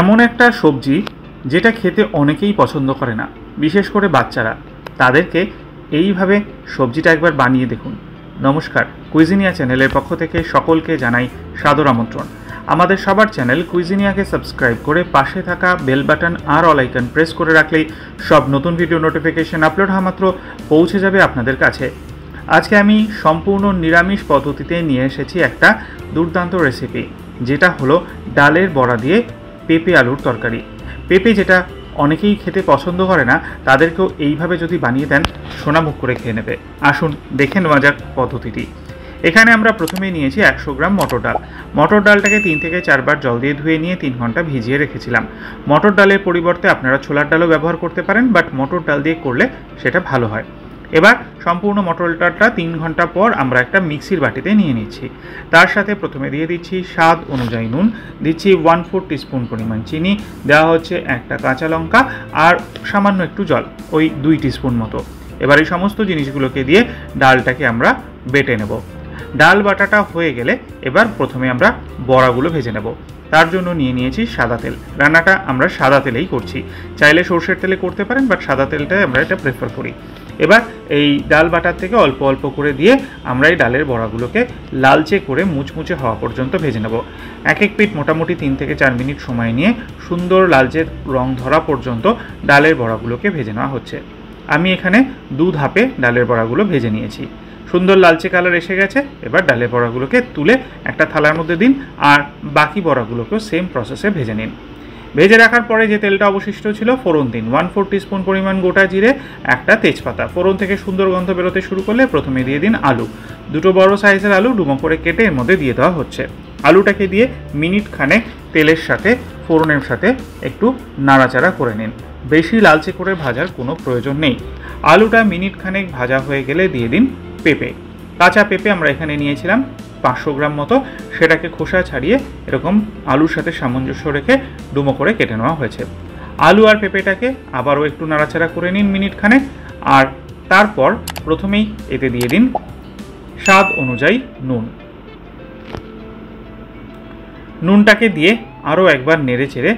এমন একটা সবজি যেটা খেতে অনেকেই পছন্দ করে না, বিশেষ করে বাচ্চারা। তাদেরকে এইভাবে সবজিটা একবার বানিয়ে দেখুন। নমস্কার, কুইজিনিয়া চ্যানেলের পক্ষ থেকে সকলকে জানাই সাদর আমন্ত্রণ। আমাদের সবার চ্যানেল কুইজিনিয়াকে সাবস্ক্রাইব করে পাশে থাকা বেল বাটন আর অল আইকন প্রেস করে রাখলেই সব নতুন ভিডিও নোটিফিকেশন আপলোড হওয়া মাত্র পৌঁছে যাবে আপনাদের কাছে। আজকে আমি সম্পূর্ণ নিরামিষ পদ্ধতিতে নিয়ে এসেছি একটা দুর্দান্ত রেসিপি, যেটা হলো ডালের বড়া দিয়ে পেঁপে আলুর তরকারি। পেঁপে যেটা অনেকেই খেতে পছন্দ করে না, তাদেরকেও এইভাবে যদি বানিয়ে দেন সোনামুখ করে খেয়ে নেবে। আসুন দেখে নেওয়া যাক পদ্ধতিটি। এখানে আমরা প্রথমেই নিয়েছি 100 গ্রাম মটর ডাল। মটর ডালটাকে 3 থেকে 4 বার জল দিয়ে ধুয়ে নিয়ে 3 ঘন্টা ভিজিয়ে রেখেছিলাম। মটর ডালের পরিবর্তে আপনারা ছোলার ডালও ব্যবহার করতে পারেন, বাট মটর ডাল দিয়ে করলে সেটা ভালো হয়। এবার সম্পূর্ণ মটর ডালটা 3 ঘন্টা পর আমরা একটা মিক্সির বাটিতে নিয়ে নিচ্ছি। তার সাথে প্রথমে দিয়ে দিচ্ছি স্বাদ অনুযায়ী নুন, দিচ্ছি 1/4 টিস্পুন পরিমাণ চিনি, দেওয়া হচ্ছে একটা কাঁচা লঙ্কা আর সামান্য একটু জল, ওই 2 টিস্পুন মতো। এবার এই সমস্ত জিনিসগুলোকে দিয়ে ডালটাকে আমরা বেটে নেব। ডাল বাটাটা হয়ে গেলে এবার প্রথমে আমরা বড়াগুলো ভেজে নেব। তার জন্য নিয়ে নিয়েছি সাদা তেল। রান্নাটা আমরা সাদা তেলেই করছি, চাইলে সরষের তেলে করতে পারেন, বাট সাদা তেলটাই আমরা এটা প্রেফার করি। এবার এই ডাল বাটার থেকে অল্প অল্প করে দিয়ে আমরা এই ডালের বড়াগুলোকে লালচে করে মুচমুচে হওয়া পর্যন্ত ভেজে নেব। এক এক পিঠ মোটামুটি 3 থেকে 4 মিনিট সময় নিয়ে সুন্দর লালচে রং ধরা পর্যন্ত ডালের বড়াগুলোকে ভেজে নেওয়া হচ্ছে। আমি এখানে 2 ধাপে ডালের বড়াগুলো ভেজে নিয়েছি। সুন্দর লালচে কালার এসে গেছে। এবার ডালের বড়াগুলোকে তুলে একটা থালার মধ্যে দিন আর বাকি বড়াগুলোকেও সেম প্রসেসে ভেজে নিন। ভেজে রাখার পরে যে তেলটা অবশিষ্ট ছিল, ফোড়ন দিন। 1/4 টিস্পুন পরিমাণ গোটা জিরে, একটা তেজপাতা। ফোড়ন থেকে সুন্দর গন্ধ বেরোতে শুরু করলে প্রথমে দিয়ে দিন আলু। 2টো বড় সাইজের আলু ডুমো করে কেটে এর মধ্যে দিয়ে দেওয়া হচ্ছে। আলুটাকে দিয়ে মিনিট খানেক তেলের সাথে ফোড়নের সাথে একটু নাড়াচাড়া করে নিন। বেশি লালচে করে ভাজার কোনো প্রয়োজন নেই। আলুটা মিনিট খানেক ভাজা হয়ে গেলে দিয়ে দিন পেঁপে। কাঁচা পেঁপে আমরা এখানে নিয়েছিলাম 500 গ্রাম মতো, সেটাকে খোসা ছাড়িয়ে এরকম আলুর সাথে সামঞ্জস্য রেখে ডুমো করে কেটে নেওয়া হয়েছে। আলু আর পেঁপেটাকে আবারও একটু নাড়াচাড়া করে নিন মিনিট খানেক। আর তারপর প্রথমেই এতে দিয়ে দিন স্বাদ অনুযায়ী নুন। নুনটাকে দিয়ে আরও একবার নেড়ে চেড়ে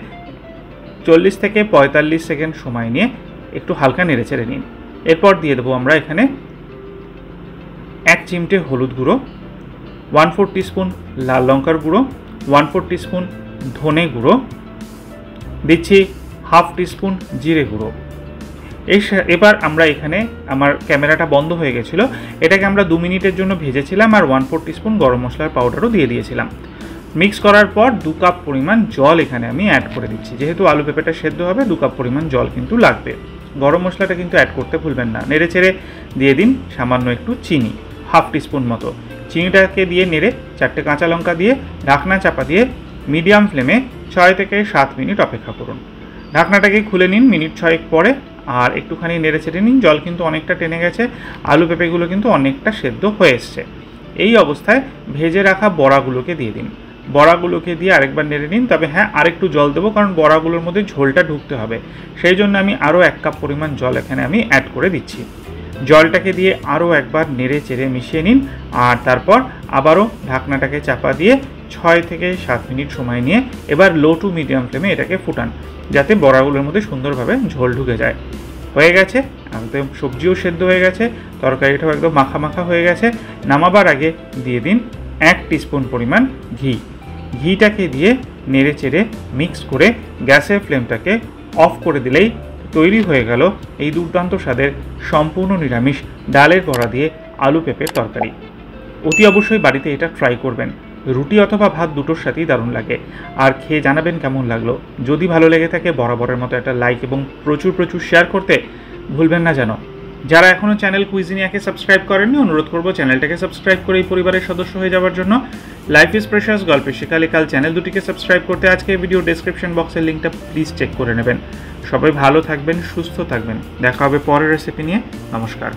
40 থেকে 45 সেকেন্ড সময় নিয়ে একটু হালকা নেড়ে চেড়ে নিন। এরপর দিয়ে দেবো আমরা এখানে 1 চিমটে হলুদ গুঁড়ো, 1/4 টিস্পুন লাল লঙ্কার গুঁড়ো, 1/4 টিস্পুন ধনে গুঁড়ো, দিচ্ছি 1/2 টিস্পুন জিরে গুঁড়ো। এবার আমরা এখানে, আমার ক্যামেরাটা বন্ধ হয়ে গেছিলো, এটাকে আমরা 2 মিনিটের জন্য ভেজেছিলাম আর 1/4 টিস্পুন গরম মশলার পাউডারও দিয়ে দিয়েছিলাম। মিক্স করার পর 2 কাপ পরিমাণ জল এখানে আমি অ্যাড করে দিচ্ছি। যেহেতু আলু পেঁপেটা সেদ্ধ হবে, 2 কাপ পরিমাণ জল কিন্তু লাগবে। গরম মশলাটা কিন্তু অ্যাড করতে ভুলবেন না। নেড়ে চেড়ে দিয়ে দিন সামান্য একটু চিনি, 1/2 টিস্পুন মতো। চিনিটাকে দিয়ে নেড়ে 4টে কাঁচা লঙ্কা দিয়ে ঢাকনা চাপা দিয়ে মিডিয়াম ফ্লেমে 6 থেকে 7 মিনিট অপেক্ষা করুন। ঢাকনাটাকে খুলে নিন মিনিট 6 পরে আর একটুখানি নেড়ে চেড়ে নিন। জল কিন্তু অনেকটা টেনে গেছে, আলু পেঁপেগুলো কিন্তু অনেকটা সেদ্ধ হয়ে এসছে। এই অবস্থায় ভেজে রাখা বড়াগুলোকে দিয়ে দিন। বড়াগুলোকে দিয়ে আরেকবার নেড়ে নিন, তবে হ্যাঁ আরেকটু জল দেবো, কারণ বড়াগুলোর মধ্যে ঝোলটা ঢুকতে হবে। সেই জন্য আমি আরও 1 কাপ পরিমাণ জল এখানে আমি অ্যাড করে দিচ্ছি। জলটাকে দিয়ে আরও একবার নেড়ে চেড়ে মিশিয়ে নিন আর তারপর আবারও ঢাকনাটাকে চাপা দিয়ে 6 থেকে 7 মিনিট সময় নিয়ে এবার লো টু মিডিয়াম ফ্লেমে এটাকে ফুটান, যাতে বড়াগুলোর মধ্যে সুন্দরভাবে ঝোল ঢুকে যায়। হয়ে গেছে, একদম সবজিও সেদ্ধ হয়ে গেছে, তরকারিটাও একদম মাখা মাখা হয়ে গেছে। নামাবার আগে দিয়ে দিন 1 টিস্পুন পরিমাণ ঘি। ঘিটাকে দিয়ে নেড়ে চেড়ে মিক্স করে গ্যাসের ফ্লেমটাকে অফ করে দিলেই তৈরি হয়ে গেল এই দুর্দান্ত স্বাদের সম্পূর্ণ নিরামিষ ডালের বড়া দিয়ে আলু পেঁপের তরকারি। অতি অবশ্যই বাড়িতে এটা ট্রাই করবেন। রুটি অথবা ভাত দুটোর সাথেই দারুণ লাগে। আর খেয়ে জানাবেন কেমন লাগলো। যদি ভালো লেগে থাকে বরাবরের মতো একটা লাইক এবং প্রচুর প্রচুর শেয়ার করতে ভুলবেন না যেন। যারা এখনও চ্যানেল কুইজিনিয়াকে সাবস্ক্রাইব করেননি, অনুরোধ করব চ্যানেলটাকে সাবস্ক্রাইব করে এই পরিবারের সদস্য হয়ে যাওয়ার জন্য। লাইফ ইজ প্রেশাস গল্পের শেখালে কাল চ্যানেল দুটিকে সাবস্ক্রাইব করতে আজকে ভিডিও ডেসক্রিপশন বক্সের লিঙ্কটা প্লিজ চেক করে নেবেন। সবাই ভালো থাকবেন, সুস্থ থাকবেন। দেখা হবে পরের রেসিপি নিয়ে। নমস্কার।